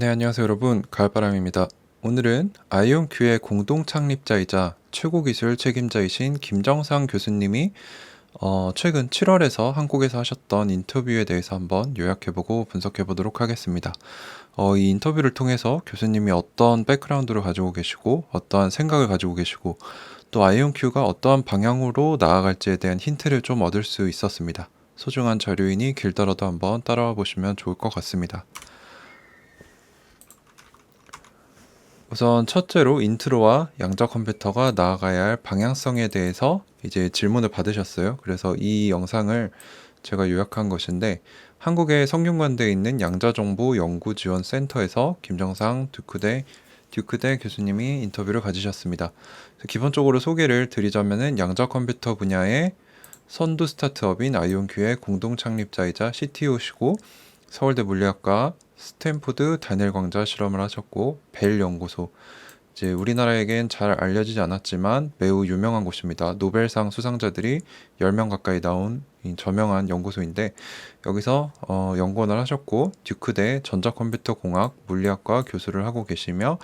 네, 안녕하세요 여러분. 가을바람입니다. 오늘은 아이온큐의 공동 창립자이자 최고 기술 책임자이신 김정상 교수님이 최근 7월에서 한국에서 하셨던 인터뷰에 대해서 한번 요약해보고 분석해보도록 하겠습니다. 이 인터뷰를 통해서 교수님이 어떤 백그라운드를 가지고 계시고 어떠한 생각을 가지고 계시고 또 아이온큐가 어떠한 방향으로 나아갈지에 대한 힌트를 좀 얻을 수 있었습니다. 소중한 자료이니 길더라도 한번 따라와 보시면 좋을 것 같습니다. 우선 첫째로 인트로와 양자 컴퓨터가 나아가야 할 방향성에 대해서 이제 질문을 받으셨어요. 그래서 이 영상을 제가 요약한 것인데, 한국의 성균관대에 있는 양자정보연구지원센터에서 김정상 듀크대 교수님이 인터뷰를 가지셨습니다. 기본적으로 소개를 드리자면은 양자 컴퓨터 분야의 선두 스타트업인 아이온큐의 공동 창립자이자 CTO시고, 서울대 물리학과 스탠포드 단일 광자 실험을 하셨고, 벨 연구소, 이제 우리나라에겐 잘 알려지지 않았지만 매우 유명한 곳입니다. 노벨상 수상자들이 10명 가까이 나온 이 저명한 연구소인데, 여기서 연구원을 하셨고 듀크대 전자컴퓨터 공학 물리학과 교수를 하고 계시며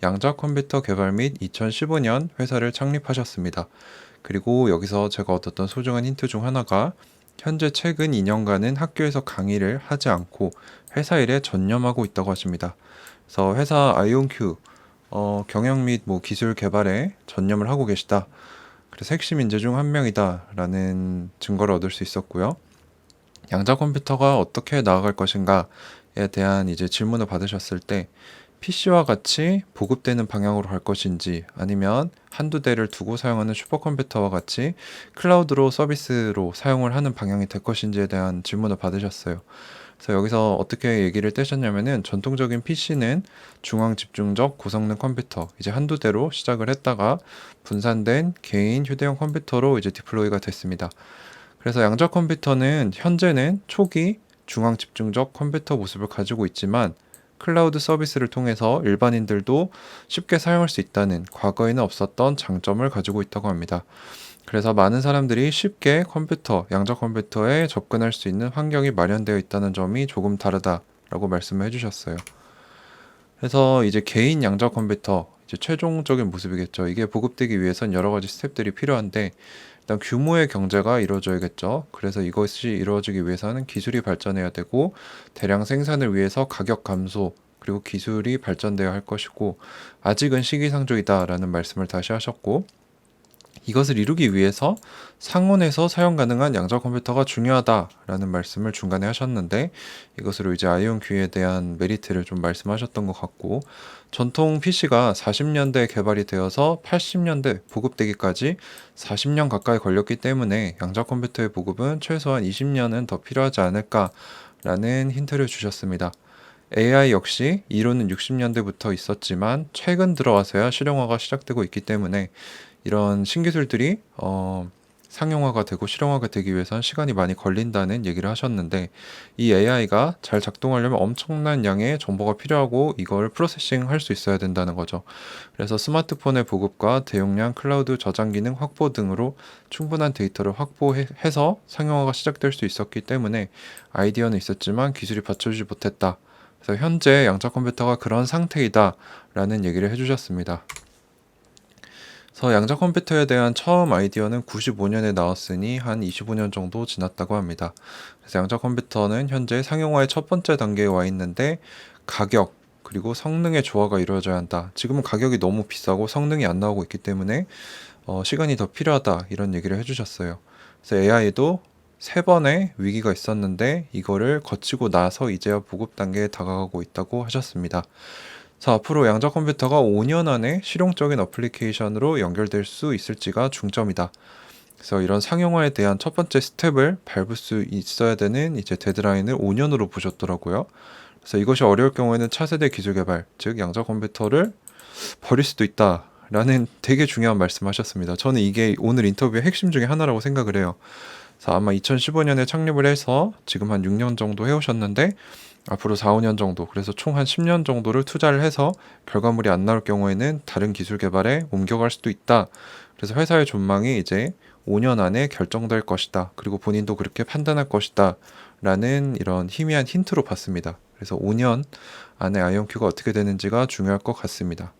양자 컴퓨터 개발 및 2015년 회사를 창립하셨습니다. 그리고 여기서 제가 얻었던 소중한 힌트 중 하나가, 현재 최근 2년간은 학교에서 강의를 하지 않고 회사 일에 전념하고 있다고 하십니다. 그래서 회사 아이온큐 경영 및 기술 개발에 전념을 하고 계시다. 그래서 핵심 인재 중 한 명이다라는 증거를 얻을 수 있었고요. 양자 컴퓨터가 어떻게 나아갈 것인가에 대한 이제 질문을 받으셨을 때, PC와 같이 보급되는 방향으로 갈 것인지, 아니면 한두 대를 두고 사용하는 슈퍼컴퓨터와 같이 클라우드로 서비스로 사용을 하는 방향이 될 것인지에 대한 질문을 받으셨어요. 그래서 여기서 어떻게 얘기를 떼셨냐면은, 전통적인 PC는 중앙 집중적 고성능 컴퓨터, 이제 한두 대로 시작을 했다가 분산된 개인 휴대용 컴퓨터로 이제 디플로이가 됐습니다. 그래서 양자 컴퓨터는 현재는 초기 중앙 집중적 컴퓨터 모습을 가지고 있지만, 클라우드 서비스를 통해서 일반인들도 쉽게 사용할 수 있다는, 과거에는 없었던 장점을 가지고 있다고 합니다. 그래서 많은 사람들이 쉽게 양자 컴퓨터에 접근할 수 있는 환경이 마련되어 있다는 점이 조금 다르다라고 말씀을 해주셨어요. 그래서 이제 개인 양자 컴퓨터, 이제 최종적인 모습이겠죠. 이게 보급되기 위해선 여러 가지 스텝들이 필요한데, 일단 규모의 경제가 이루어져야겠죠. 그래서 이것이 이루어지기 위해서는 기술이 발전해야 되고, 대량 생산을 위해서 가격 감소, 그리고 기술이 발전되어야 할 것이고, 아직은 시기상조이다라는 말씀을 다시 하셨고, 이것을 이루기 위해서 상온에서 사용 가능한 양자 컴퓨터가 중요하다라는 말씀을 중간에 하셨는데, 이것으로 이제 아이온큐에 대한 메리트를 좀 말씀하셨던 것 같고, 전통 PC가 40년대 개발이 되어서 80년대 보급되기까지 40년 가까이 걸렸기 때문에 양자 컴퓨터의 보급은 최소한 20년은 더 필요하지 않을까라는 힌트를 주셨습니다. AI 역시 이론은 60년대부터 있었지만 최근 들어와서야 실용화가 시작되고 있기 때문에, 이런 신기술들이 상용화가 되고 실용화가 되기 위해서는 시간이 많이 걸린다는 얘기를 하셨는데, 이 AI가 잘 작동하려면 엄청난 양의 정보가 필요하고 이걸 프로세싱 할 수 있어야 된다는 거죠. 그래서 스마트폰의 보급과 대용량 클라우드 저장 기능 확보 등으로 충분한 데이터를 확보해서 상용화가 시작될 수 있었기 때문에, 아이디어는 있었지만 기술이 받쳐주지 못했다. 그래서 현재 양자 컴퓨터가 그런 상태이다 라는 얘기를 해주셨습니다. 그래서 양자 컴퓨터에 대한 처음 아이디어는 95년에 나왔으니 한 25년 정도 지났다고 합니다. 그래서 양자 컴퓨터는 현재 상용화의 첫 번째 단계에 와 있는데, 가격 그리고 성능의 조화가 이루어져야 한다. 지금은 가격이 너무 비싸고 성능이 안 나오고 있기 때문에 시간이 더 필요하다, 이런 얘기를 해주셨어요. 그래서 AI도 세 번의 위기가 있었는데 이거를 거치고 나서 이제야 보급 단계에 다가가고 있다고 하셨습니다. 자, 앞으로 양자 컴퓨터가 5년 안에 실용적인 어플리케이션으로 연결될 수 있을지가 중점이다. 그래서 이런 상용화에 대한 첫 번째 스텝을 밟을 수 있어야 되는 이제 데드라인을 5년으로 보셨더라고요. 그래서 이것이 어려울 경우에는 차세대 기술 개발, 즉 양자 컴퓨터를 버릴 수도 있다라는 되게 중요한 말씀하셨습니다. 저는 이게 오늘 인터뷰의 핵심 중에 하나라고 생각을 해요. 그래서 아마 2015년에 창립을 해서 지금 한 6년 정도 해오셨는데, 앞으로 4, 5년 정도, 그래서 총 한 10년 정도를 투자를 해서 결과물이 안 나올 경우에는 다른 기술 개발에 옮겨갈 수도 있다. 그래서 회사의 전망이 이제 5년 안에 결정될 것이다. 그리고 본인도 그렇게 판단할 것이다. 라는 이런 희미한 힌트로 봤습니다. 그래서 5년 안에 아이온큐가 어떻게 되는지가 중요할 것 같습니다.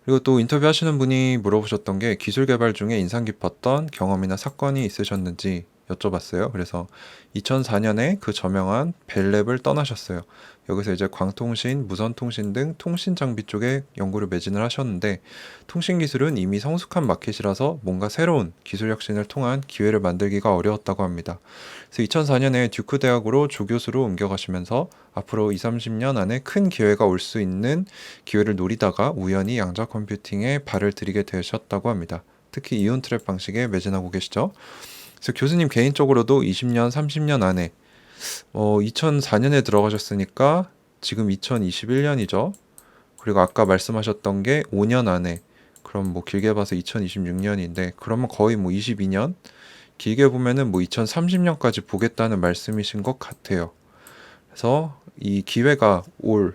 그리고 또 인터뷰 하시는 분이 물어보셨던 게 기술 개발 중에 인상 깊었던 경험이나 사건이 있으셨는지 여쭤봤어요. 그래서 2004년에 그 저명한 벨랩을 떠나셨어요. 여기서 이제 광통신, 무선통신 등 통신 장비 쪽에 연구를 매진을 하셨는데 통신 기술은 이미 성숙한 마켓이라서 뭔가 새로운 기술 혁신을 통한 기회를 만들기가 어려웠다고 합니다. 그래서 2004년에 듀크 대학으로 조교수로 옮겨가시면서 앞으로 2, 30년 안에 큰 기회가 올 수 있는 기회를 노리다가 우연히 양자 컴퓨팅에 발을 들이게 되셨다고 합니다. 특히 이온 트랩 방식에 매진하고 계시죠. 그래서 교수님 개인적으로도 20년, 30년 안에 2004년에 들어가셨으니까 지금 2021년이죠. 그리고 아까 말씀하셨던 게 5년 안에 그럼 뭐 길게 봐서 2026년인데 그러면 거의 뭐 22년 길게 보면은 뭐 2030년까지 보겠다는 말씀이신 것 같아요. 그래서 이 기회가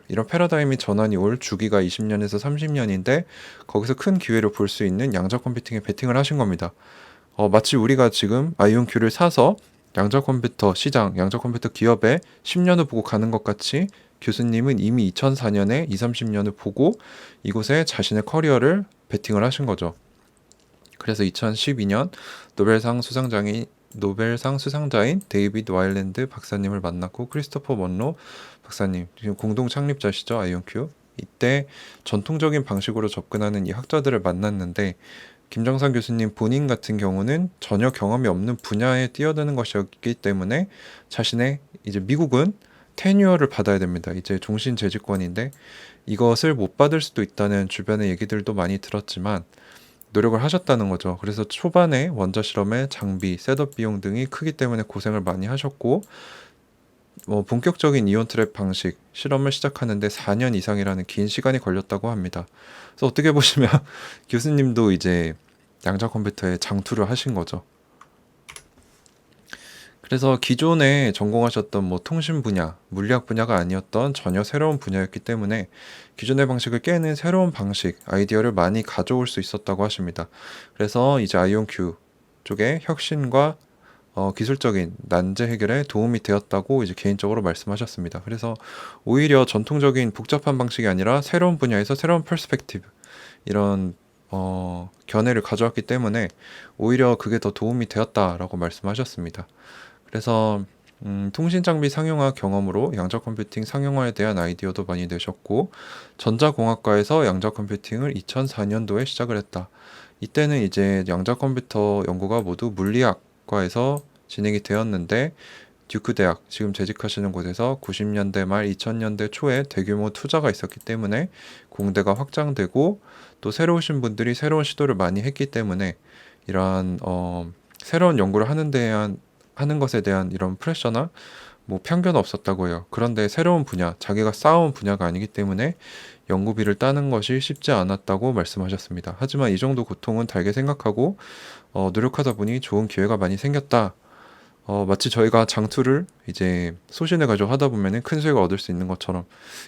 이런 패러다임이 전환이 올 주기가 20년에서 30년인데 거기서 큰 기회를 볼 수 있는 양자 컴퓨팅에 베팅을 하신 겁니다. 마치 우리가 지금 아이온큐를 사서 양자 컴퓨터 시장, 양자 컴퓨터 기업에 10년을 보고 가는 것 같이 교수님은 이미 2004년에 2, 30년을 보고 이곳에 자신의 커리어를 베팅을 하신 거죠. 그래서 2012년 노벨상 수상자인 데이비드 와일랜드 박사님을 만났고 크리스토퍼 먼로 박사님, 지금 공동 창립자시죠, 아이온큐. 이때 전통적인 방식으로 접근하는 이 학자들을 만났는데 김정삼 교수님 본인 같은 경우는 전혀 경험이 없는 분야에 뛰어드는 것이었기 때문에 자신의 이제 미국은 테뉴어를 받아야 됩니다. 이제 종신 재직권인데 이것을 못 받을 수도 있다는 주변의 얘기들도 많이 들었지만 노력을 하셨다는 거죠. 그래서 초반에 원자 실험의 장비, 셋업 비용 등이 크기 때문에 고생을 많이 하셨고 본격적인 이온 트랩 방식 실험을 시작하는데 4년 이상이라는 긴 시간이 걸렸다고 합니다. 그래서 어떻게 보시면 교수님도 이제 양자 컴퓨터에 장투를 하신 거죠. 그래서 기존에 전공하셨던 뭐 통신 분야, 물리학 분야가 아니었던 전혀 새로운 분야였기 때문에 기존의 방식을 깨는 새로운 방식, 아이디어를 많이 가져올 수 있었다고 하십니다. 그래서 이제 아이온큐 쪽의 혁신과 기술적인 난제 해결에 도움이 되었다고 이제 개인적으로 말씀하셨습니다. 그래서 오히려 전통적인 복잡한 방식이 아니라 새로운 분야에서 새로운 퍼스펙티브 이런 견해를 가져왔기 때문에 오히려 그게 더 도움이 되었다라고 말씀하셨습니다. 그래서 통신 장비 상용화 경험으로 양자 컴퓨팅 상용화에 대한 아이디어도 많이 내셨고 전자공학과에서 양자 컴퓨팅을 2004년도에 시작을 했다. 이때는 이제 양자 컴퓨터 연구가 모두 물리학과에서 진행이 되었는데 듀크 대학 지금 재직하시는 곳에서 90년대 말 2000년대 초에 대규모 투자가 있었기 때문에 공대가 확장되고 또 새로 오신 분들이 새로운 시도를 많이 했기 때문에 이러한 새로운 연구를 하는 것에 대한 이런 프레셔나 뭐 편견은 없었다고 해요. 그런데 새로운 분야, 자기가 쌓아온 분야가 아니기 때문에 연구비를 따는 것이 쉽지 않았다고 말씀하셨습니다. 하지만 이 정도 고통은 달게 생각하고 노력하다 보니 좋은 기회가 많이 생겼다. 마치 저희가 장투를 이제 소신을 가지고 하다 보면은 큰 수익을 얻을 수 있는 것처럼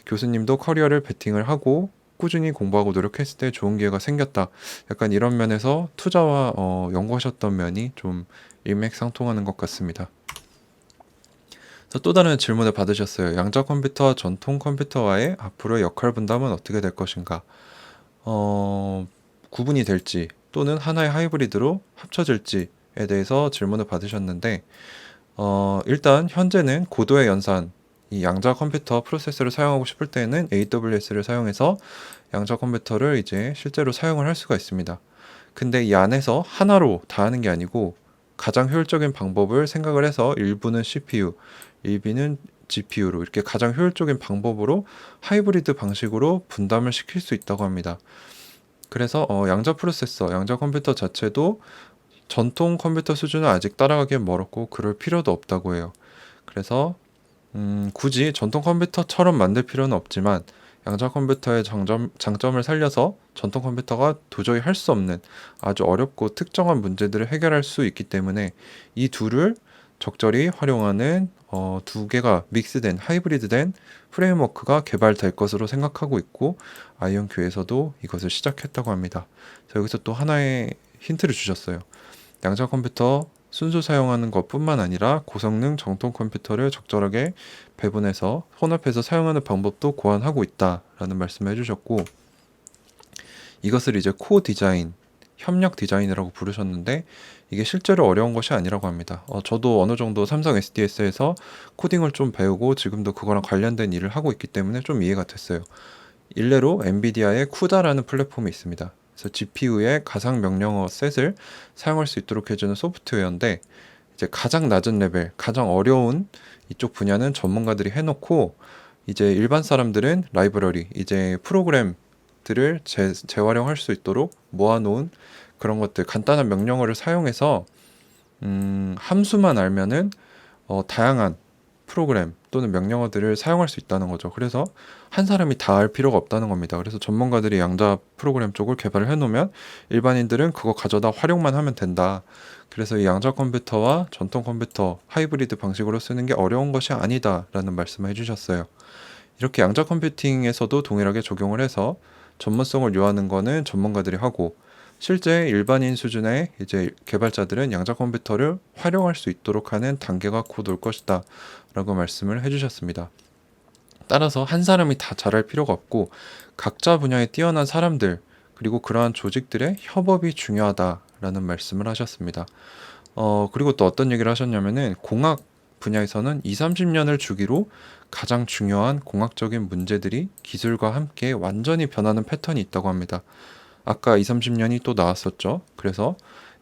교수님도 커리어를 베팅을 하고 꾸준히 공부하고 노력했을 때 좋은 기회가 생겼다. 약간 이런 면에서 투자와 연구하셨던 면이 좀 일맥상통하는 것 같습니다. 또 다른 질문을 받으셨어요. 양자 컴퓨터와 전통 컴퓨터와의 앞으로의 역할 분담은 어떻게 될 것인가? 구분이 될지 또는 하나의 하이브리드로 합쳐질지에 대해서 질문을 받으셨는데 일단 현재는 고도의 연산 이 양자 컴퓨터 프로세서를 사용하고 싶을 때는 AWS를 사용해서 양자 컴퓨터를 이제 실제로 사용을 할 수가 있습니다. 근데 이 안에서 하나로 다 하는 게 아니고 가장 효율적인 방법을 생각을 해서 일부는 CPU, 일부는 GPU로 이렇게 가장 효율적인 방법으로 하이브리드 방식으로 분담을 시킬 수 있다고 합니다. 그래서 양자 프로세서, 양자 컴퓨터 자체도 전통 컴퓨터 수준을 아직 따라가기엔 멀었고 그럴 필요도 없다고 해요. 그래서 굳이 전통 컴퓨터처럼 만들 필요는 없지만 양자 컴퓨터의 장점을 살려서 전통 컴퓨터가 도저히 할 수 없는 아주 어렵고 특정한 문제들을 해결할 수 있기 때문에 이 둘을 적절히 활용하는 두 개가 믹스된 하이브리드된 프레임워크가 개발될 것으로 생각하고 있고 아이온큐에서도 이것을 시작했다고 합니다. 여기서 또 하나의 힌트를 주셨어요. 양자 컴퓨터 순수 사용하는 것뿐만 아니라 고성능 정통 컴퓨터를 적절하게 배분해서 혼합해서 사용하는 방법도 고안하고 있다라는 말씀을 해주셨고, 이것을 이제 코 디자인, 협력 디자인이라고 부르셨는데, 이게 실제로 어려운 것이 아니라고 합니다. 저도 어느 정도 삼성 SDS에서 코딩을 좀 배우고 지금도 그거랑 관련된 일을 하고 있기 때문에 좀 이해가 됐어요. 일례로 엔비디아의 쿠다라는 플랫폼이 있습니다. 그래서 GPU의 가상 명령어 셋을 사용할 수 있도록 해주는 소프트웨어인데, 이제 가장 낮은 레벨, 가장 어려운 이쪽 분야는 전문가들이 해놓고, 이제 일반 사람들은 라이브러리, 이제 프로그램들을 재활용할 수 있도록 모아놓은 그런 것들, 간단한 명령어를 사용해서 함수만 알면은 다양한 프로그램 또는 명령어들을 사용할 수 있다는 거죠. 그래서 한 사람이 다 알 필요가 없다는 겁니다. 그래서 전문가들이 양자 프로그램 쪽을 개발을 해놓으면 일반인들은 그거 가져다 활용만 하면 된다. 그래서 이 양자 컴퓨터와 전통 컴퓨터 하이브리드 방식으로 쓰는 게 어려운 것이 아니다라는 말씀을 해주셨어요. 이렇게 양자 컴퓨팅에서도 동일하게 적용을 해서 전문성을 요하는 거는 전문가들이 하고, 실제 일반인 수준의 이제 개발자들은 양자 컴퓨터를 활용할 수 있도록 하는 단계가 곧 올 것이다 라고 말씀을 해주셨습니다. 따라서 한 사람이 다 잘할 필요가 없고, 각자 분야에 뛰어난 사람들 그리고 그러한 조직들의 협업이 중요하다라는 말씀을 하셨습니다. 그리고 또 어떤 얘기를 하셨냐면은, 공학 분야에서는 2, 30년을 주기로 가장 중요한 공학적인 문제들이 기술과 함께 완전히 변하는 패턴이 있다고 합니다. 아까 2, 30년이 또 나왔었죠. 그래서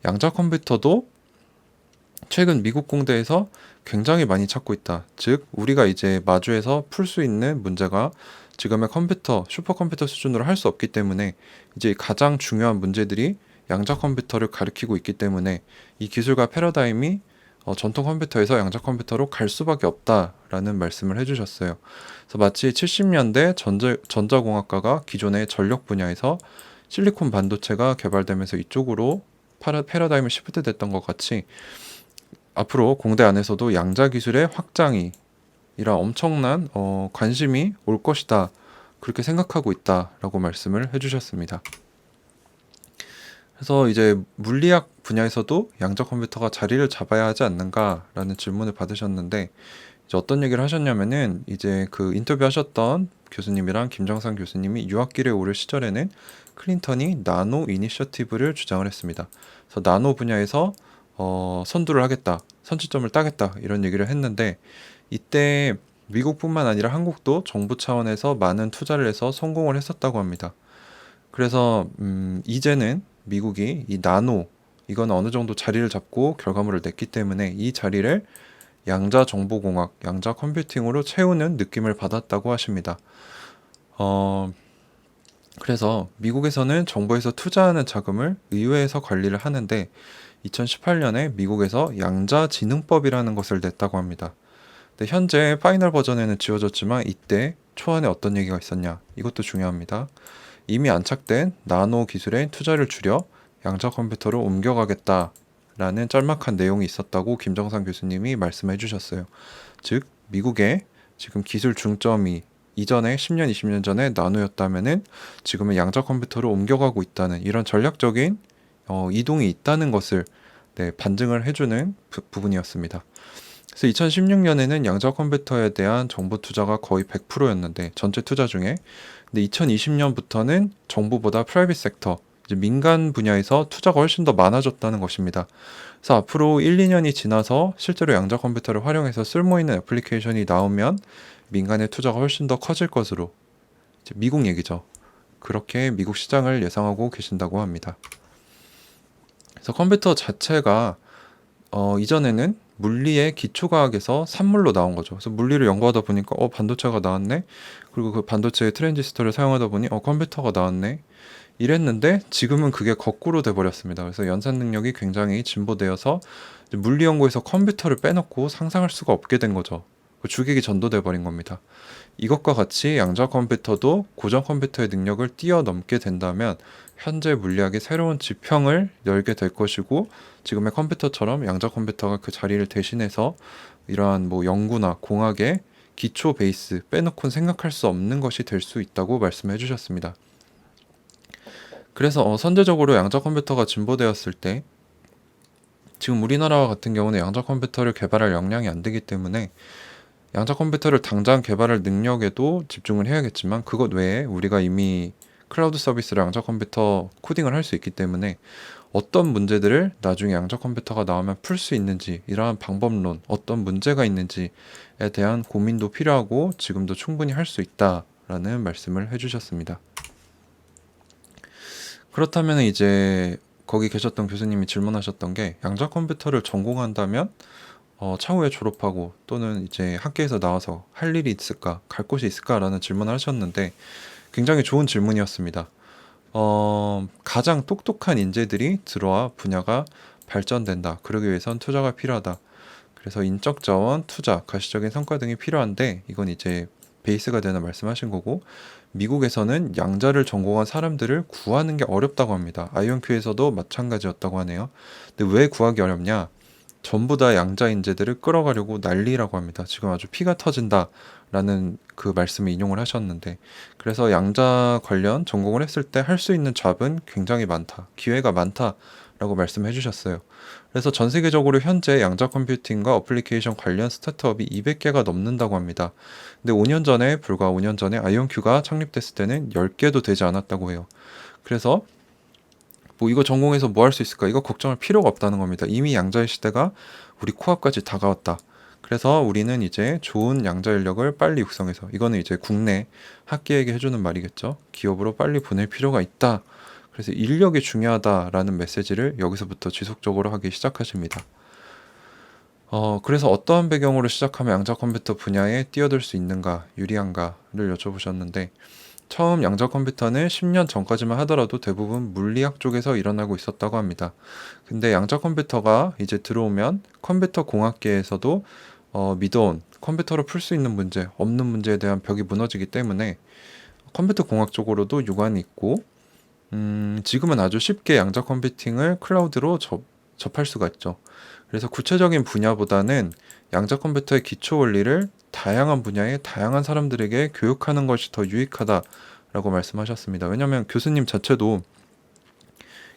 양자 컴퓨터도 최근 미국 공대에서 굉장히 많이 찾고 있다. 즉, 우리가 이제 마주해서 풀 수 있는 문제가 지금의 컴퓨터, 슈퍼컴퓨터 수준으로 할 수 없기 때문에 이제 가장 중요한 문제들이 양자 컴퓨터를 가리키고 있기 때문에 이 기술과 패러다임이 전통 컴퓨터에서 양자 컴퓨터로 갈 수밖에 없다라는 말씀을 해주셨어요. 그래서 마치 70년대 전자공학과가 기존의 전력 분야에서 실리콘 반도체가 개발되면서 이쪽으로 패러다임이 시프트 됐던 것 같이, 앞으로 공대 안에서도 양자 기술의 확장이 이라 엄청난 관심이 올 것이다, 그렇게 생각하고 있다라고 말씀을 해주셨습니다. 그래서 이제 물리학 분야에서도 양자 컴퓨터가 자리를 잡아야 하지 않는가라는 질문을 받으셨는데, 이제 어떤 얘기를 하셨냐면은, 이제 그 인터뷰하셨던 교수님이랑 김정상 교수님이 유학길에 오를 시절에는 클린턴이 나노 이니셔티브를 주장을 했습니다. 그래서 나노 분야에서 선두를 하겠다, 선취점을 따겠다, 이런 얘기를 했는데, 이때 미국뿐만 아니라 한국도 정부 차원에서 많은 투자를 해서 성공을 했었다고 합니다. 그래서 이제는 미국이 이 나노, 이건 어느 정도 자리를 잡고 결과물을 냈기 때문에 이 자리를 양자 정보공학, 양자 컴퓨팅으로 채우는 느낌을 받았다고 하십니다. 그래서 미국에서는 정부에서 투자하는 자금을 의회에서 관리를 하는데, 2018년에 미국에서 양자진흥법이라는 것을 냈다고 합니다. 근데 현재 파이널 버전에는 지워졌지만 이때 초안에 어떤 얘기가 있었냐, 이것도 중요합니다. 이미 안착된 나노 기술에 투자를 줄여 양자 컴퓨터로 옮겨가겠다라는 짤막한 내용이 있었다고 김정상 교수님이 말씀해 주셨어요. 즉, 미국의 지금 기술 중점이 이전에 10년, 20년 전에 나노였다면은 지금은 양자 컴퓨터로 옮겨가고 있다는, 이런 전략적인 이동이 있다는 것을 반증을 해주는 부분이었습니다. 그래서 2016년에는 양자 컴퓨터에 대한 정부 투자가 거의 100%였는데, 전체 투자 중에. 근데 2020년부터는 정부보다 프라이빗 섹터, 이제 민간 분야에서 투자가 훨씬 더 많아졌다는 것입니다. 그래서 앞으로 1, 2년이 지나서 실제로 양자 컴퓨터를 활용해서 쓸모있는 애플리케이션이 나오면 민간의 투자가 훨씬 더 커질 것으로, 이제 미국 얘기죠. 그렇게 미국 시장을 예상하고 계신다고 합니다. 그래서 컴퓨터 자체가 이전에는 물리의 기초과학에서 산물로 나온 거죠. 그래서 물리를 연구하다 보니까 반도체가 나왔네. 그리고 그 반도체의 트랜지스터를 사용하다 보니 컴퓨터가 나왔네. 이랬는데 지금은 그게 거꾸로 돼버렸습니다. 그래서 연산 능력이 굉장히 진보되어서 이제 물리 연구에서 컴퓨터를 빼놓고 상상할 수가 없게 된 거죠. 그 주객이 전도돼 버린 겁니다. 이것과 같이 양자 컴퓨터도 고전 컴퓨터의 능력을 뛰어넘게 된다면 현재 물리학의 새로운 지평을 열게 될 것이고, 지금의 컴퓨터처럼 양자 컴퓨터가 그 자리를 대신해서 이러한 뭐 연구나 공학의 기초 베이스 빼놓고는 생각할 수 없는 것이 될 수 있다고 말씀해 주셨습니다. 그래서 선제적으로 양자 컴퓨터가 진보되었을 때 지금 우리나라 같은 경우는 양자 컴퓨터를 개발할 역량이 안 되기 때문에 양자 컴퓨터를 당장 개발할 능력에도 집중을 해야겠지만 그것 외에 우리가 이미 클라우드 서비스로 양자 컴퓨터 코딩을 할 수 있기 때문에 어떤 문제들을 나중에 양자 컴퓨터가 나오면 풀 수 있는지, 이러한 방법론, 어떤 문제가 있는지에 대한 고민도 필요하고 지금도 충분히 할 수 있다라는 말씀을 해주셨습니다. 그렇다면 이제 거기 계셨던 교수님이 질문하셨던 게, 양자 컴퓨터를 전공한다면 차후에 졸업하고 또는 이제 학교에서 나와서 할 일이 있을까, 갈 곳이 있을까라는 질문을 하셨는데, 굉장히 좋은 질문이었습니다. 가장 똑똑한 인재들이 들어와 분야가 발전된다. 그러기 위해선 투자가 필요하다. 그래서 인적 자원, 투자, 가시적인 성과 등이 필요한데, 이건 이제 베이스가 되는 말씀하신 거고, 미국에서는 양자를 전공한 사람들을 구하는 게 어렵다고 합니다. 아이온큐에서도 마찬가지였다고 하네요. 근데 왜 구하기 어렵냐? 전부 다 양자 인재들을 끌어가려고 난리라고 합니다. 지금 아주 피가 터진다라는 그 말씀을 인용을 하셨는데, 그래서 양자 관련 전공을 했을 때 할 수 있는 잡은 굉장히 많다, 기회가 많다라고 말씀해 주셨어요. 그래서 전 세계적으로 현재 양자 컴퓨팅과 어플리케이션 관련 스타트업이 200개가 넘는다고 합니다. 근데 불과 5년 전에 아이온큐가 창립됐을 때는 10개도 되지 않았다고 해요. 그래서 뭐 이거 전공해서 뭐 할 수 있을까? 이거 걱정할 필요가 없다는 겁니다. 이미 양자의 시대가 우리 코앞까지 다가왔다. 그래서 우리는 이제 좋은 양자 인력을 빨리 육성해서, 이거는 이제 국내 학계에게 해주는 말이겠죠. 기업으로 빨리 보낼 필요가 있다. 그래서 인력이 중요하다라는 메시지를 여기서부터 지속적으로 하기 시작하십니다. 그래서 어떠한 배경으로 시작하면 양자 컴퓨터 분야에 뛰어들 수 있는가, 유리한가를 여쭤보셨는데, 처음 양자 컴퓨터는 10년 전까지만 하더라도 대부분 물리학 쪽에서 일어나고 있었다고 합니다. 근데 양자 컴퓨터가 이제 들어오면 컴퓨터 공학계에서도 미드온, 컴퓨터로 풀 수 있는 문제, 없는 문제에 대한 벽이 무너지기 때문에 컴퓨터 공학 쪽으로도 유관이 있고, 지금은 아주 쉽게 양자 컴퓨팅을 클라우드로 접할 수가 있죠. 그래서 구체적인 분야보다는 양자 컴퓨터의 기초 원리를 다양한 분야의 다양한 사람들에게 교육하는 것이 더 유익하다라고 말씀하셨습니다. 왜냐하면 교수님 자체도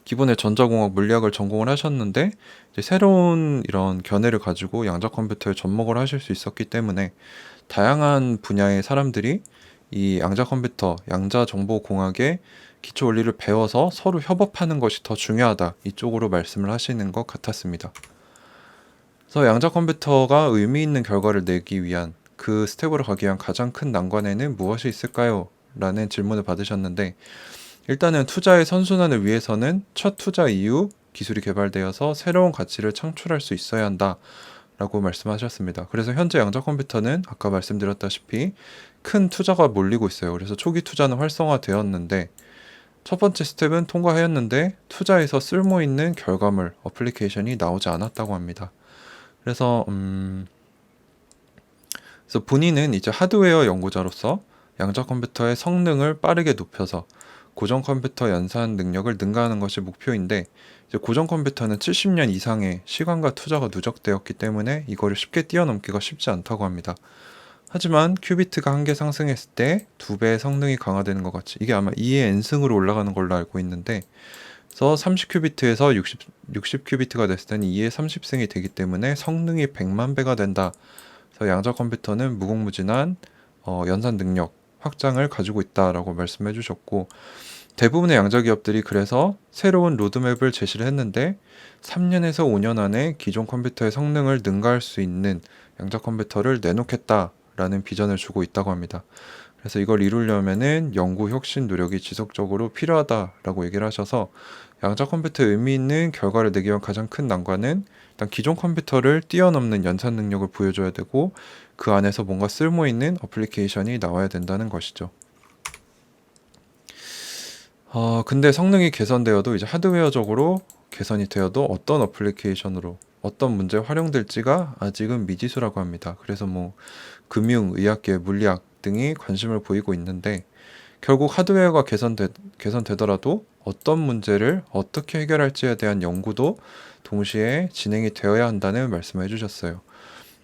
기본에 전자공학 물리학을 전공을 하셨는데, 이제 새로운 이런 견해를 가지고 양자 컴퓨터에 접목을 하실 수 있었기 때문에 다양한 분야의 사람들이 이 양자 컴퓨터, 양자 정보 공학의 기초 원리를 배워서 서로 협업하는 것이 더 중요하다, 이쪽으로 말씀을 하시는 것 같았습니다. 그래서 양자 컴퓨터가 의미 있는 결과를 내기 위한, 그 스텝으로 가기 위한 가장 큰 난관에는 무엇이 있을까요? 라는 질문을 받으셨는데, 일단은 투자의 선순환을 위해서는 첫 투자 이후 기술이 개발되어서 새로운 가치를 창출할 수 있어야 한다 라고 말씀하셨습니다. 그래서 현재 양자 컴퓨터는 아까 말씀드렸다시피 큰 투자가 몰리고 있어요. 그래서 초기 투자는 활성화되었는데, 첫 번째 스텝은 통과하였는데 투자에서 쓸모있는 결과물, 어플리케이션이 나오지 않았다고 합니다. 그래서 본인은 이제 하드웨어 연구자로서 양자 컴퓨터의 성능을 빠르게 높여서 고전 컴퓨터 연산 능력을 능가하는 것이 목표인데, 이제 고전 컴퓨터는 70년 이상의 시간과 투자가 누적되었기 때문에 이거를 쉽게 뛰어넘기가 쉽지 않다고 합니다. 하지만 큐비트가 한 개 상승했을 때 2배의 성능이 강화되는 것 같이, 이게 아마 2의 n승으로 올라가는 걸로 알고 있는데, 그래서 30큐비트에서 60큐비트가 됐을 때는 2의 30승이 되기 때문에 성능이 100만 배가 된다. 그래서 양자 컴퓨터는 무궁무진한 연산 능력 확장을 가지고 있다라고 말씀해 주셨고, 대부분의 양자 기업들이 그래서 새로운 로드맵을 제시를 했는데 3년에서 5년 안에 기존 컴퓨터의 성능을 능가할 수 있는 양자 컴퓨터를 내놓겠다라는 비전을 주고 있다고 합니다. 그래서 이걸 이루려면은 연구 혁신 노력이 지속적으로 필요하다라고 얘기를 하셔서, 양자 컴퓨터에 의미 있는 결과를 내기 위한 가장 큰 난관은 일단 기존 컴퓨터를 뛰어넘는 연산 능력을 보여줘야 되고, 그 안에서 뭔가 쓸모 있는 어플리케이션이 나와야 된다는 것이죠. 근데 성능이 개선되어도, 이제 하드웨어적으로 개선이 되어도 어떤 어플리케이션으로 어떤 문제에 활용될지가 아직은 미지수라고 합니다. 그래서 뭐 금융, 의학계, 물리학 등이 관심을 보이고 있는데, 결국 하드웨어가 개선되더라도 어떤 문제를 어떻게 해결할지에 대한 연구도 동시에 진행이 되어야 한다는 말씀을 해주셨어요.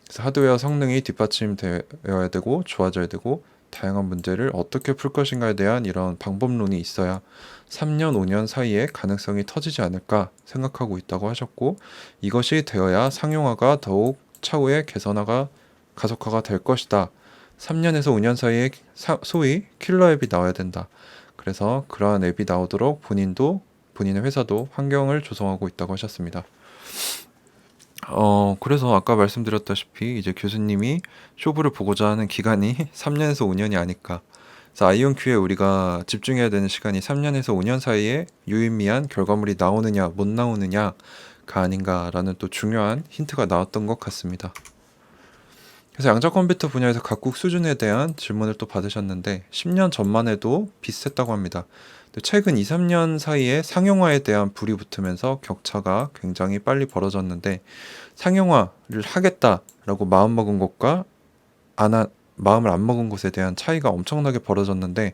그래서 하드웨어 성능이 뒷받침되어야 되고 좋아져야 되고, 다양한 문제를 어떻게 풀 것인가에 대한 이런 방법론이 있어야 3년, 5년 사이에 가능성이 터지지 않을까 생각하고 있다고 하셨고, 이것이 되어야 상용화가 더욱 차후에 개선화가 가속화가 될 것이다. 3년에서 5년 사이에 소위 킬러 앱이 나와야 된다. 그래서 그러한 앱이 나오도록 본인의 회사도 환경을 조성하고 있다고 하셨습니다. 그래서 아까 말씀드렸다시피 이제 교수님이 쇼부를 보고자 하는 기간이 3년에서 5년이 아닐까. 그래서 아이온큐에 우리가 집중해야 되는 시간이 3년에서 5년 사이에 유의미한 결과물이 나오느냐 못 나오느냐가 아닌가라는 또 중요한 힌트가 나왔던 것 같습니다. 그래서 양자 컴퓨터 분야에서 각국 수준에 대한 질문을 또 받으셨는데 10년 전만 해도 비슷했다고 합니다. 최근 2, 3년 사이에 상용화에 대한 불이 붙으면서 격차가 굉장히 빨리 벌어졌는데, 상용화를 하겠다라고 마음먹은 것과 마음을 안 먹은 것에 대한 차이가 엄청나게 벌어졌는데,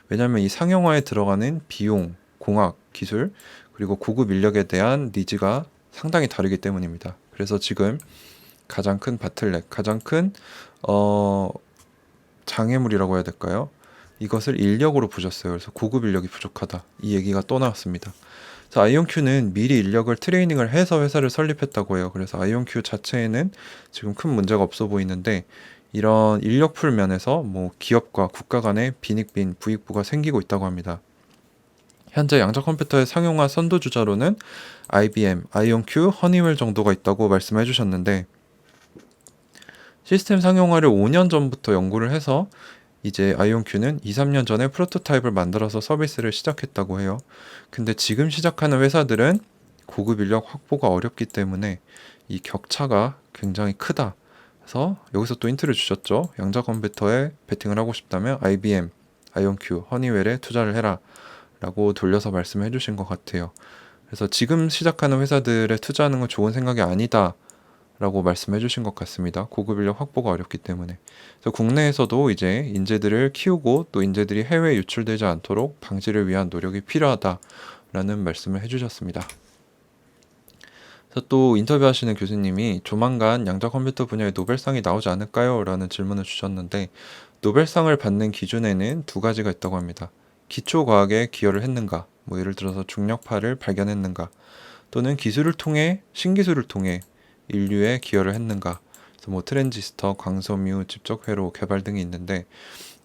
왜냐하면 이 상용화에 들어가는 비용, 공학, 기술, 그리고 고급 인력에 대한 니즈가 상당히 다르기 때문입니다. 그래서 지금 가장 큰 바틀렉, 가장 큰 장애물이라고 해야 될까요? 이것을 인력으로 보셨어요. 그래서 고급 인력이 부족하다. 이 얘기가 또 나왔습니다. 그래서 아이온큐는 미리 인력을 트레이닝을 해서 회사를 설립했다고 해요. 그래서 아이온큐 자체에는 지금 큰 문제가 없어 보이는데, 이런 인력풀 면에서 뭐 기업과 국가 간의 빈익빈 부익부가 생기고 있다고 합니다. 현재 양자 컴퓨터의 상용화 선도주자로는 IBM, 아이온큐, 허니웰 정도가 있다고 말씀해 주셨는데, 시스템 상용화를 5년 전부터 연구를 해서 이제 아이온큐는 2, 3년 전에 프로토타입을 만들어서 서비스를 시작했다고 해요. 근데 지금 시작하는 회사들은 고급 인력 확보가 어렵기 때문에 이 격차가 굉장히 크다. 그래서 여기서 또 힌트를 주셨죠. 양자 컴퓨터에 베팅을 하고 싶다면 IBM, 아이온큐, 허니웰에 투자를 해라 라고 돌려서 말씀해 주신 것 같아요. 그래서 지금 시작하는 회사들에 투자하는 건 좋은 생각이 아니다 라고 말씀해 주신 것 같습니다. 고급 인력 확보가 어렵기 때문에. 그래서 국내에서도 이제 인재들을 키우고 또 인재들이 해외에 유출되지 않도록 방지를 위한 노력이 필요하다라는 말씀을 해주셨습니다. 그래서 또 인터뷰하시는 교수님이 조만간 양자 컴퓨터 분야에 노벨상이 나오지 않을까요? 라는 질문을 주셨는데, 노벨상을 받는 기준에는 두 가지가 있다고 합니다. 기초과학에 기여를 했는가, 뭐 예를 들어서 중력파를 발견했는가, 또는 신기술을 통해 인류에 기여를 했는가. 그래서 뭐 트랜지스터, 광섬유, 집적회로 개발 등이 있는데,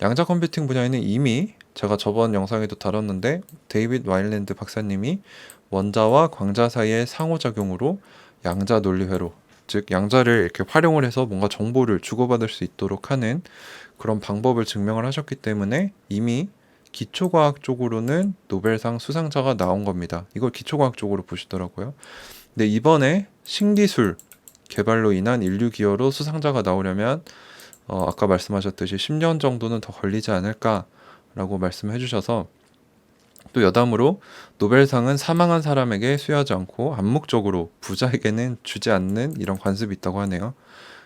양자 컴퓨팅 분야에는 이미 제가 저번 영상에도 다뤘는데 데이빗 와일랜드 박사님이 원자와 광자 사이의 상호작용으로 양자 논리회로, 즉 양자를 이렇게 활용을 해서 뭔가 정보를 주고받을 수 있도록 하는 그런 방법을 증명을 하셨기 때문에 이미 기초과학 쪽으로는 노벨상 수상자가 나온 겁니다. 이걸 기초과학 쪽으로 보시더라고요. 근데 이번에 신기술 개발로 인한 인류 기여로 수상자가 나오려면 아까 말씀하셨듯이 10년 정도는 더 걸리지 않을까라고 말씀해 주셔서, 또 여담으로 노벨상은 사망한 사람에게 수여하지 않고 암묵적으로 부자에게는 주지 않는 이런 관습이 있다고 하네요.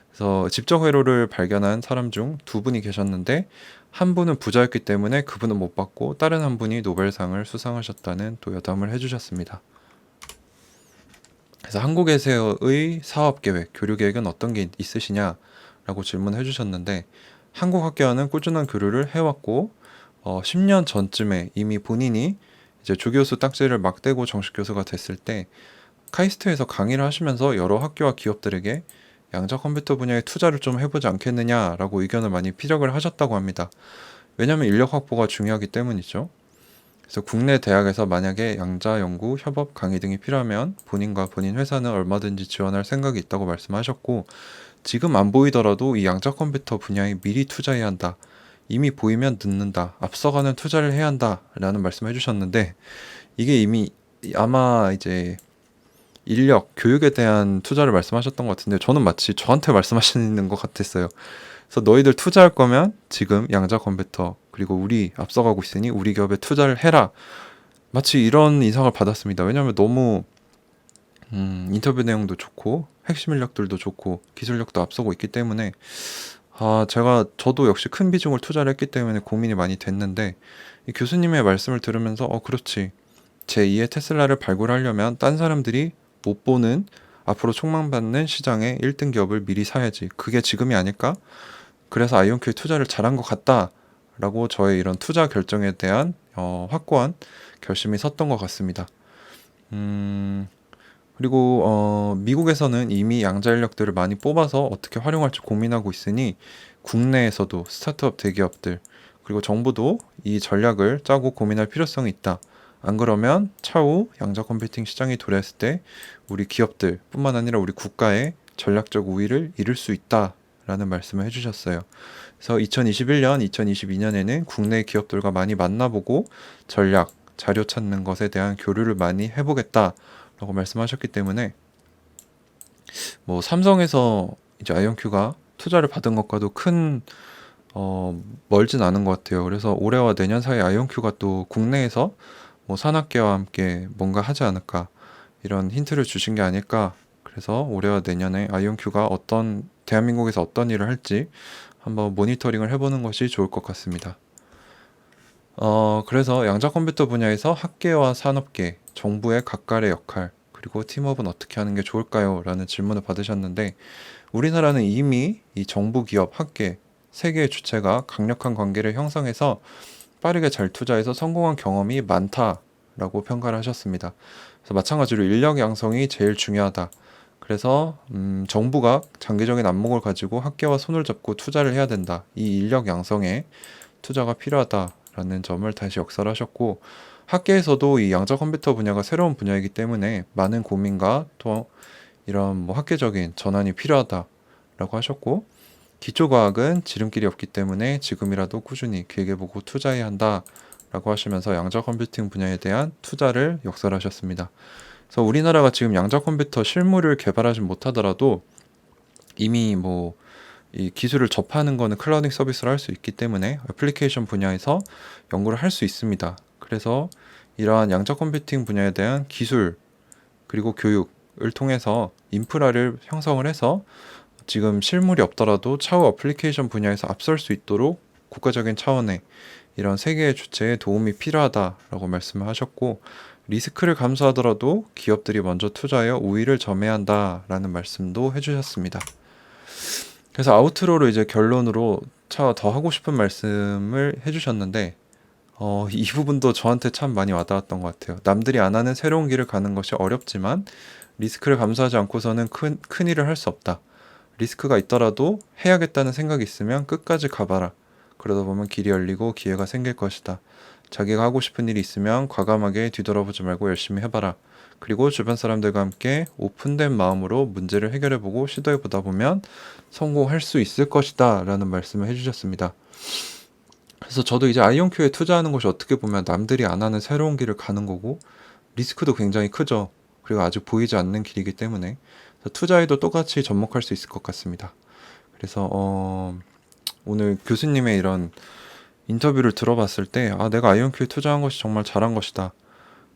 그래서 집적회로를 발견한 사람 중 두 분이 계셨는데, 한 분은 부자였기 때문에 그분은 못 받고 다른 한 분이 노벨상을 수상하셨다는 또 여담을 해주셨습니다. 그래서 한국에서의 사업계획, 교류계획은 어떤 게 있으시냐라고 질문해 주셨는데, 한국학계와는 꾸준한 교류를 해왔고 10년 전쯤에 이미 본인이 이제 조교수 딱지를 막 떼고 정식 교수가 됐을 때 카이스트에서 강의를 하시면서 여러 학교와 기업들에게 양자 컴퓨터 분야에 투자를 좀 해보지 않겠느냐라고 의견을 많이 피력을 하셨다고 합니다. 왜냐하면 인력 확보가 중요하기 때문이죠. 그래서 국내 대학에서 만약에 양자 연구, 협업, 강의 등이 필요하면 본인과 본인 회사는 얼마든지 지원할 생각이 있다고 말씀하셨고, 지금 안 보이더라도 이 양자 컴퓨터 분야에 미리 투자해야 한다. 이미 보이면 늦는다. 앞서가는 투자를 해야 한다. 라는 말씀 해주셨는데, 이게 이미 아마 이제 인력, 교육에 대한 투자를 말씀하셨던 것 같은데, 저는 마치 저한테 말씀하시는 것 같았어요. 그래서 너희들 투자할 거면 지금 양자 컴퓨터, 그리고 우리 앞서가고 있으니 우리 기업에 투자를 해라. 마치 이런 인상을 받았습니다. 왜냐하면 너무 인터뷰 내용도 좋고 핵심 인력들도 좋고 기술력도 앞서고 있기 때문에 저도 역시 큰 비중을 투자를 했기 때문에 고민이 많이 됐는데, 이 교수님의 말씀을 들으면서 그렇지. 제2의 테슬라를 발굴하려면 딴 사람들이 못 보는 앞으로 촉망받는 시장의 1등 기업을 미리 사야지. 그게 지금이 아닐까? 그래서 아이온큐에 투자를 잘한 것 같다 라고 저의 이런 투자 결정에 대한 확고한 결심이 섰던 것 같습니다. 그리고 미국에서는 이미 양자 인력들을 많이 뽑아서 어떻게 활용할지 고민하고 있으니 국내에서도 스타트업 대기업들 그리고 정부도 이 전략을 짜고 고민할 필요성이 있다. 안 그러면 차후 양자 컴퓨팅 시장이 도래했을 때 우리 기업들 뿐만 아니라 우리 국가의 전략적 우위를 잃을 수 있다라는 말씀을 해주셨어요. 그래서 2021년, 2022년에는 국내 기업들과 많이 만나보고 전략, 자료 찾는 것에 대한 교류를 많이 해보겠다라고 말씀하셨기 때문에 뭐 삼성에서 이제 아이온큐가 투자를 받은 것과도 큰 멀진 않은 것 같아요. 그래서 올해와 내년 사이에 아이온큐가 또 국내에서 뭐 산학계와 함께 뭔가 하지 않을까 이런 힌트를 주신 게 아닐까. 그래서 올해와 내년에 아이온큐가 대한민국에서 어떤 일을 할지 한번 모니터링을 해보는 것이 좋을 것 같습니다. 그래서 양자 컴퓨터 분야에서 학계와 산업계, 정부의 각각의 역할, 그리고 팀업은 어떻게 하는 게 좋을까요? 라는 질문을 받으셨는데, 우리나라는 이미 이 정부, 기업, 학계, 세 개의 주체가 강력한 관계를 형성해서 빠르게 잘 투자해서 성공한 경험이 많다라고 평가를 하셨습니다. 그래서 마찬가지로 인력 양성이 제일 중요하다. 그래서 정부가 장기적인 안목을 가지고 학계와 손을 잡고 투자를 해야 된다. 이 인력 양성에 투자가 필요하다라는 점을 다시 역설하셨고 학계에서도 이 양자 컴퓨터 분야가 새로운 분야이기 때문에 많은 고민과 또 이런 뭐 학계적인 전환이 필요하다라고 하셨고 기초과학은 지름길이 없기 때문에 지금이라도 꾸준히 길게 보고 투자해야 한다라고 하시면서 양자 컴퓨팅 분야에 대한 투자를 역설하셨습니다. 그래서 우리나라가 지금 양자 컴퓨터 실무를 개발하지 못하더라도 이미 뭐 이 기술을 접하는 거는 클라우딩 서비스로 할 수 있기 때문에 애플리케이션 분야에서 연구를 할 수 있습니다. 그래서 이러한 양자 컴퓨팅 분야에 대한 기술 그리고 교육을 통해서 인프라를 형성을 해서 지금 실물이 없더라도 차후 애플리케이션 분야에서 앞설 수 있도록 국가적인 차원의 이런 세계의 주체에 도움이 필요하다라고 말씀을 하셨고 리스크를 감수하더라도 기업들이 먼저 투자하여 우위를 점해야 한다라는 말씀도 해주셨습니다. 그래서 아우트로로 이제 결론으로 더 하고 싶은 말씀을 해주셨는데 이 부분도 저한테 참 많이 와닿았던 것 같아요. 남들이 안 하는 새로운 길을 가는 것이 어렵지만 리스크를 감수하지 않고서는 큰 일을 할 수 없다. 리스크가 있더라도 해야겠다는 생각이 있으면 끝까지 가봐라. 그러다 보면 길이 열리고 기회가 생길 것이다. 자기가 하고 싶은 일이 있으면 과감하게 뒤돌아보지 말고 열심히 해봐라. 그리고 주변 사람들과 함께 오픈된 마음으로 문제를 해결해보고 시도해보다 보면 성공할 수 있을 것이다 라는 말씀을 해주셨습니다. 그래서 저도 이제 아이온큐에 투자하는 것이 어떻게 보면 남들이 안 하는 새로운 길을 가는 거고 리스크도 굉장히 크죠. 그리고 아직 보이지 않는 길이기 때문에 투자에도 똑같이 접목할 수 있을 것 같습니다. 그래서 오늘 교수님의 이런 인터뷰를 들어봤을 때 내가 아이온큐에 투자한 것이 정말 잘한 것이다.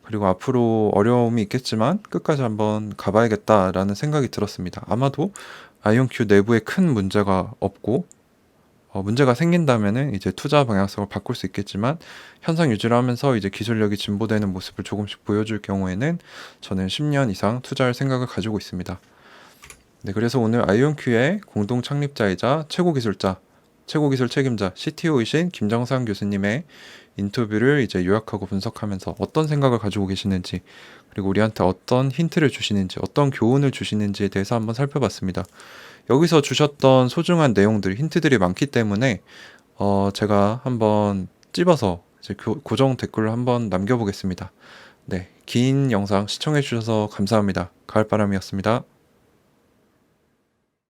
그리고 앞으로 어려움이 있겠지만 끝까지 한번 가봐야겠다라는 생각이 들었습니다. 아마도 아이온큐 내부에 큰 문제가 없고 문제가 생긴다면은 이제 투자 방향성을 바꿀 수 있겠지만 현상 유지를 하면서 이제 기술력이 진보되는 모습을 조금씩 보여줄 경우에는 저는 10년 이상 투자할 생각을 가지고 있습니다. 네, 그래서 오늘 아이온큐의 공동 창립자이자 최고 기술 책임자 CTO이신 김정상 교수님의 인터뷰를 이제 요약하고 분석하면서 어떤 생각을 가지고 계시는지 그리고 우리한테 어떤 힌트를 주시는지 어떤 교훈을 주시는지에 대해서 한번 살펴봤습니다. 여기서 주셨던 소중한 내용들, 힌트들이 많기 때문에 제가 한번 찝어서 이제 고정 댓글로 한번 남겨보겠습니다. 네, 긴 영상 시청해주셔서 감사합니다. 가을바람이었습니다.